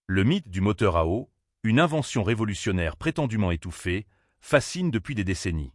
Le mythe du moteur à eau, une invention révolutionnaire prétendument étouffée, fascine depuis des décennies.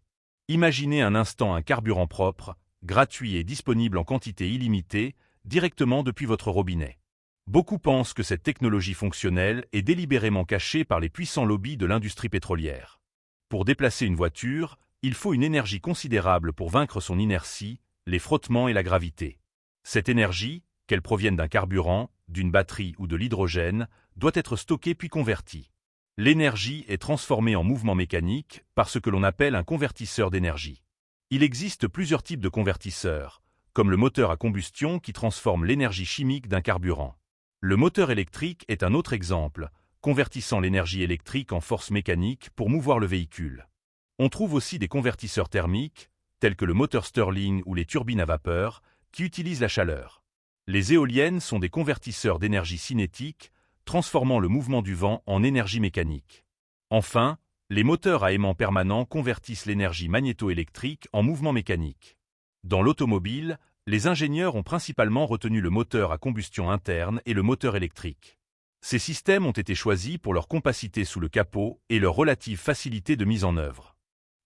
Imaginez un instant un carburant propre, gratuit et disponible en quantité illimitée, directement depuis votre robinet. Beaucoup pensent que cette technologie fonctionnelle est délibérément cachée par les puissants lobbies de l'industrie pétrolière. Pour déplacer une voiture, il faut une énergie considérable pour vaincre son inertie, les frottements et la gravité. Cette énergie, qu'elle provienne d'un carburant, d'une batterie ou de l'hydrogène, doit être stockée puis convertie. L'énergie est transformée en mouvement mécanique par ce que l'on appelle un convertisseur d'énergie. Il existe plusieurs types de convertisseurs, comme le moteur à combustion qui transforme l'énergie chimique d'un carburant. Le moteur électrique est un autre exemple, convertissant l'énergie électrique en force mécanique pour mouvoir le véhicule. On trouve aussi des convertisseurs thermiques, tels que le moteur Stirling ou les turbines à vapeur, qui utilisent la chaleur. Les éoliennes sont des convertisseurs d'énergie cinétique, transformant le mouvement du vent en énergie mécanique. Enfin, les moteurs à aimant permanent convertissent l'énergie magnétoélectrique en mouvement mécanique. Dans l'automobile, les ingénieurs ont principalement retenu le moteur à combustion interne et le moteur électrique. Ces systèmes ont été choisis pour leur compacité sous le capot et leur relative facilité de mise en œuvre.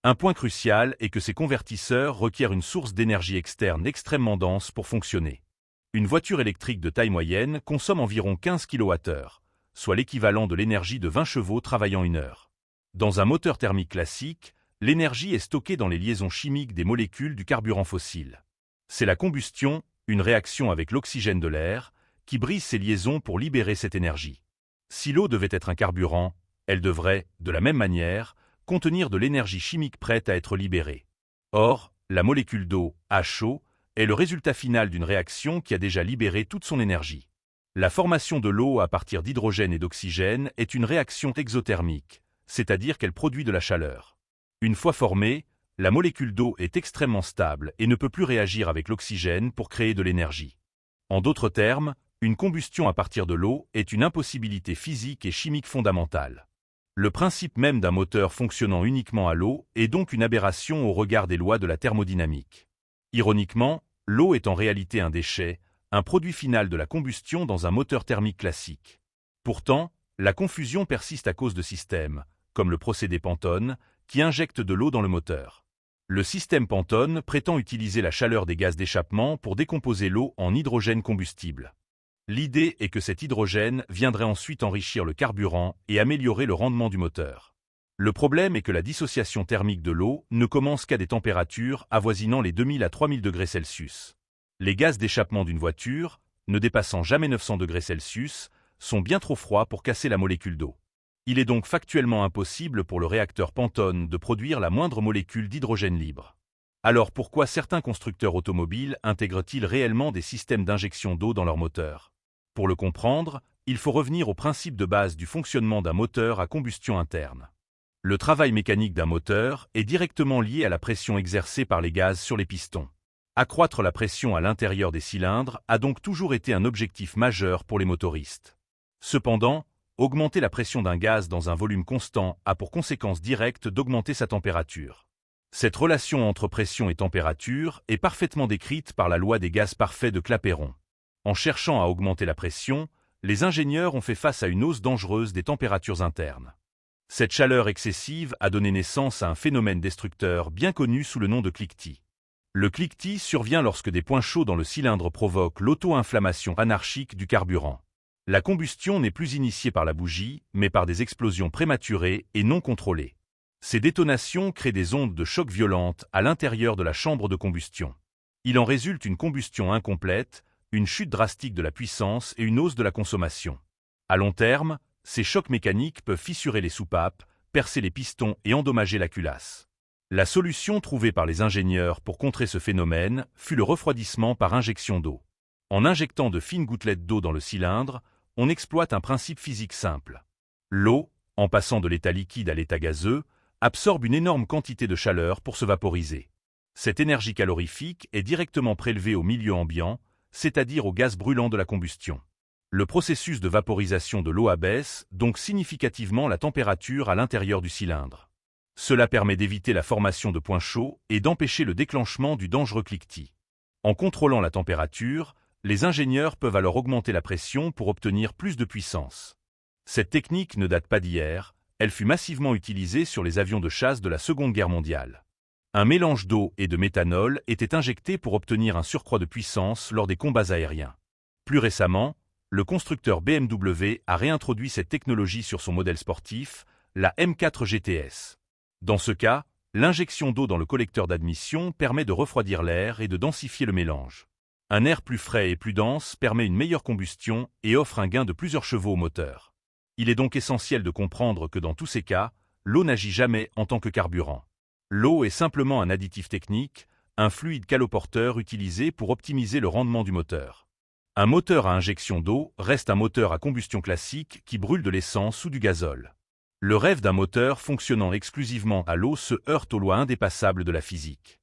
Un point crucial est que ces convertisseurs requièrent une source d'énergie externe extrêmement dense pour fonctionner. Une voiture électrique de taille moyenne consomme environ 15 kWh, soit l'équivalent de l'énergie de 20 chevaux travaillant une heure. Dans un moteur thermique classique, l'énergie est stockée dans les liaisons chimiques des molécules du carburant fossile. C'est la combustion, une réaction avec l'oxygène de l'air, qui brise ces liaisons pour libérer cette énergie. Si l'eau devait être un carburant, elle devrait, de la même manière, contenir de l'énergie chimique prête à être libérée. Or, la molécule d'eau, HO, est le résultat final d'une réaction qui a déjà libéré toute son énergie. La formation de l'eau à partir d'hydrogène et d'oxygène est une réaction exothermique, c'est-à-dire qu'elle produit de la chaleur. Une fois formée, la molécule d'eau est extrêmement stable et ne peut plus réagir avec l'oxygène pour créer de l'énergie. En d'autres termes, une combustion à partir de l'eau est une impossibilité physique et chimique fondamentale. Le principe même d'un moteur fonctionnant uniquement à l'eau est donc une aberration au regard des lois de la thermodynamique. Ironiquement, l'eau est en réalité un déchet, un produit final de la combustion dans un moteur thermique classique. Pourtant, la confusion persiste à cause de systèmes, comme le procédé Pantone, qui injecte de l'eau dans le moteur. Le système Pantone prétend utiliser la chaleur des gaz d'échappement pour décomposer l'eau en hydrogène combustible. L'idée est que cet hydrogène viendrait ensuite enrichir le carburant et améliorer le rendement du moteur. Le problème est que la dissociation thermique de l'eau ne commence qu'à des températures avoisinant les 2000 à 3000 degrés Celsius. Les gaz d'échappement d'une voiture, ne dépassant jamais 900 degrés Celsius, sont bien trop froids pour casser la molécule d'eau. Il est donc factuellement impossible pour le réacteur Pantone de produire la moindre molécule d'hydrogène libre. Alors pourquoi certains constructeurs automobiles intègrent-ils réellement des systèmes d'injection d'eau dans leurs moteurs? Pour le comprendre, il faut revenir au principe de base du fonctionnement d'un moteur à combustion interne. Le travail mécanique d'un moteur est directement lié à la pression exercée par les gaz sur les pistons. Accroître la pression à l'intérieur des cylindres a donc toujours été un objectif majeur pour les motoristes. Cependant, augmenter la pression d'un gaz dans un volume constant a pour conséquence directe d'augmenter sa température. Cette relation entre pression et température est parfaitement décrite par la loi des gaz parfaits de Clapeyron. En cherchant à augmenter la pression, les ingénieurs ont fait face à une hausse dangereuse des températures internes. Cette chaleur excessive a donné naissance à un phénomène destructeur bien connu sous le nom de cliquetis. Le cliquetis survient lorsque des points chauds dans le cylindre provoquent l'auto-inflammation anarchique du carburant. La combustion n'est plus initiée par la bougie, mais par des explosions prématurées et non contrôlées. Ces détonations créent des ondes de choc violentes à l'intérieur de la chambre de combustion. Il en résulte une combustion incomplète, une chute drastique de la puissance et une hausse de la consommation. À long terme, ces chocs mécaniques peuvent fissurer les soupapes, percer les pistons et endommager la culasse. La solution trouvée par les ingénieurs pour contrer ce phénomène fut le refroidissement par injection d'eau. En injectant de fines gouttelettes d'eau dans le cylindre, on exploite un principe physique simple. L'eau, en passant de l'état liquide à l'état gazeux, absorbe une énorme quantité de chaleur pour se vaporiser. Cette énergie calorifique est directement prélevée au milieu ambiant, c'est-à-dire au gaz brûlant de la combustion. Le processus de vaporisation de l'eau abaisse donc significativement la température à l'intérieur du cylindre. Cela permet d'éviter la formation de points chauds et d'empêcher le déclenchement du dangereux cliquetis. En contrôlant la température, les ingénieurs peuvent alors augmenter la pression pour obtenir plus de puissance. Cette technique ne date pas d'hier, elle fut massivement utilisée sur les avions de chasse de la Seconde Guerre mondiale. Un mélange d'eau et de méthanol était injecté pour obtenir un surcroît de puissance lors des combats aériens. Plus récemment, le constructeur BMW a réintroduit cette technologie sur son modèle sportif, la M4 GTS. Dans ce cas, l'injection d'eau dans le collecteur d'admission permet de refroidir l'air et de densifier le mélange. Un air plus frais et plus dense permet une meilleure combustion et offre un gain de plusieurs chevaux au moteur. Il est donc essentiel de comprendre que dans tous ces cas, l'eau n'agit jamais en tant que carburant. L'eau est simplement un additif technique, un fluide caloporteur utilisé pour optimiser le rendement du moteur. Un moteur à injection d'eau reste un moteur à combustion classique qui brûle de l'essence ou du gazole. Le rêve d'un moteur fonctionnant exclusivement à l'eau se heurte aux lois indépassables de la physique.